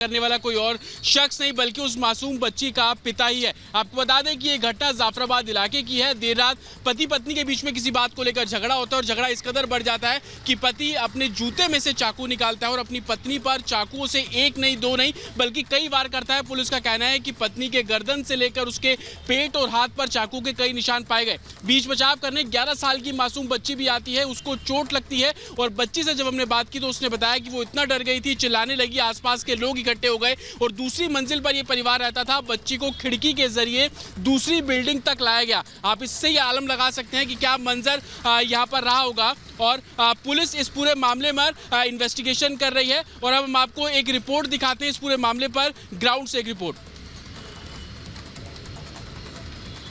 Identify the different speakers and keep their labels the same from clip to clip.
Speaker 1: करने वाला कोई और शख्स नहीं बल्कि उस मासूम बच्ची का पिता ही है। आपको बता दें कि ये घटना जाफराबाद इलाके की है। देर रात पति पत्नी के बीच में किसी बात को लेकर झगड़ा होता है और झगड़ा इस कदर बढ़ जाता है कि पति अपने जूते में से चाकू निकालता है और अपनी पत्नी पर चाकुओं से एक नहीं दो नहीं बल्कि कई वार करता है। पुलिस का कहना है कि पत्नी के गर्दन से लेकर उसके पेट और हाथ पर चाकू के कई निशान पाए गए। बीच बचाव करने 11 साल की मासूम बच्ची भी आती है, उसको चोट लगती है और बच्ची से जब हमने बात की तो उसने बताया कि वो इतना डर गई थी, चिल्लाने लगी, आसपास के लोग इकट्ठे हो गए और दूसरी मंजिल पर यह परिवार रहता था। बच्ची को खिड़की के जरिए दूसरी बिल्डिंग तक लाया गया। आप इससे ये आलम लगा सकते हैं कि क्या मंजर यहाँ पर रहा होगा और पुलिस इस पूरे मामले में इन्वेस्टिगेशन कर रही है और अब हम आपको एक रिपोर्ट दिखाते हैं इस पूरे मामले पर। ग्राउंड से एक रिपोर्ट।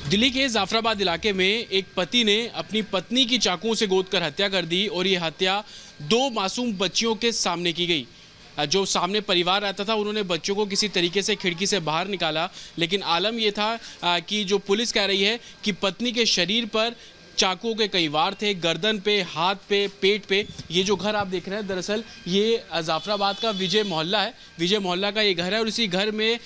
Speaker 1: दिल्ली के जाफराबाद इलाके में एक पति ने अपनी पत्नी की चाकुओं से गोदकर हत्या कर दी और ये हत्या 2 मासूम बच्चियों के सामने की गई। जो सामने परिवार रहता था उन्होंने बच्चों को किसी तरीके से खिड़की से बाहर निकाला, लेकिन आलम ये था कि जो पुलिस कह रही है कि पत्नी के शरीर पर चाकुओं के कई वार थे, गर्दन पे, हाथ पे, पेट पे। ये जो घर आप देख रहे हैं दरअसल ये जाफराबाद का विजय मोहल्ला है। विजय मोहल्ला का ये घर है और इसी घर में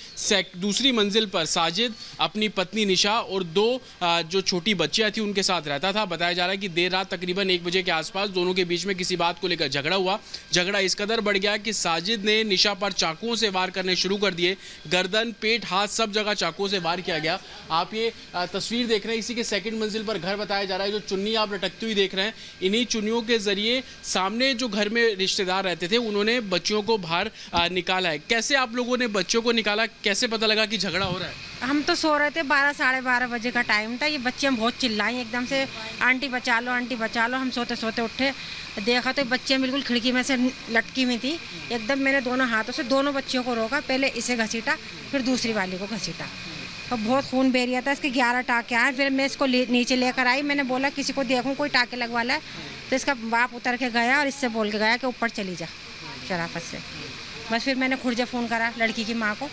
Speaker 1: दूसरी मंजिल पर साजिद अपनी पत्नी निशा और 2 जो छोटी बच्चियां थी उनके साथ रहता था। बताया जा रहा है कि देर रात तकरीबन 1 बजे के आसपास दोनों के बीच में किसी बात को लेकर झगड़ा हुआ। झगड़ा इस कदर बढ़ गया कि साजिद ने निशा पर चाकुओं से वार करने शुरू कर दिए। गर्दन, पेट, हाथ सब जगह चाकुओं से वार किया गया। आप ये तस्वीर देख रहे हैं, इसी के सेकंड मंजिल पर घर बताया जा रहा है। जो चुन्नी आप लटकती हुई देख रहे हैं, इन्हीं चुन्नियों के जरिए सामने जो घर में रिश्तेदार रहते थे उन्होंने बच्चियों को बाहर निकाला है। कैसे आप लोगों ने बच्चों को निकाला, कैसे पता लगा कि झगड़ा हो रहा है?
Speaker 2: हम तो सो रहे थे, 12 साढ़े 12 बजे का टाइम था। ये बच्चियाँ बहुत चिल्लाई एकदम से, आंटी बचा लो, आंटी बचा लो। हम सोते सोते उठे, देखा तो बच्चियाँ बिल्कुल खिड़की में से लटकी हुई थी एकदम। मैंने दोनों हाथों से दोनों बच्चियों को रोका, पहले इसे घसीटा फिर दूसरी वाली को घसीटा। अब बहुत खून बह रहा था, इसके 11 टाँके आए। फिर मैं इसको नीचे लेकर आई, मैंने बोला किसी को देखूं कोई टाँके लगवा ला है। तो इसका बाप उतर के गया और इससे बोल के गया कि ऊपर चली जा शराफत से। बस फिर मैंने खुर्जा फ़ोन करा लड़की की माँ को,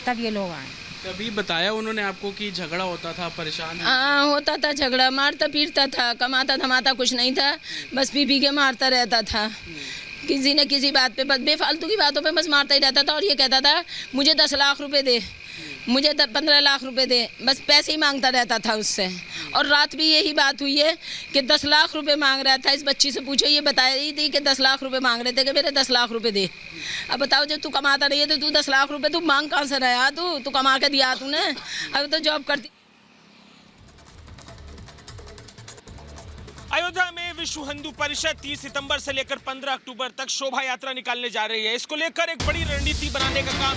Speaker 2: तब ये लोग आए।
Speaker 1: तभी बताया उन्होंने आपको कि झगड़ा होता था, परेशान
Speaker 3: होता था, झगड़ा, मारता पीटता था, कमाता धमाता कुछ नहीं था, बस पी के मारता रहता था। किसी न किसी बात पे, बस बेफालतू की बातों पे बस मारता ही रहता था और ये कहता था मुझे 10 लाख रुपए दे, मुझे 15 लाख रुपए दे, बस पैसे ही मांगता रहता था उससे। और रात भी यही बात हुई है कि 10 लाख रुपए मांग रहा था। इस बच्ची से पूछो, ये बता रही थी कि 10 लाख रुपए मांग रहे थे कि मेरे 10 लाख रुपए दे। अब बताओ, जब तू कमाता नहीं है तो तू 10 लाख रुपए तू मांग कहाँ से रहा? तू कमा के दिया तूने, अब तो जॉब करती।
Speaker 4: अयोध्या में विश्व हिंदू परिषद 30 सितंबर से लेकर 15 अक्टूबर तक शोभा यात्रा निकालने जा रही है। इसको लेकर एक बड़ी रणनीति बनाने का काम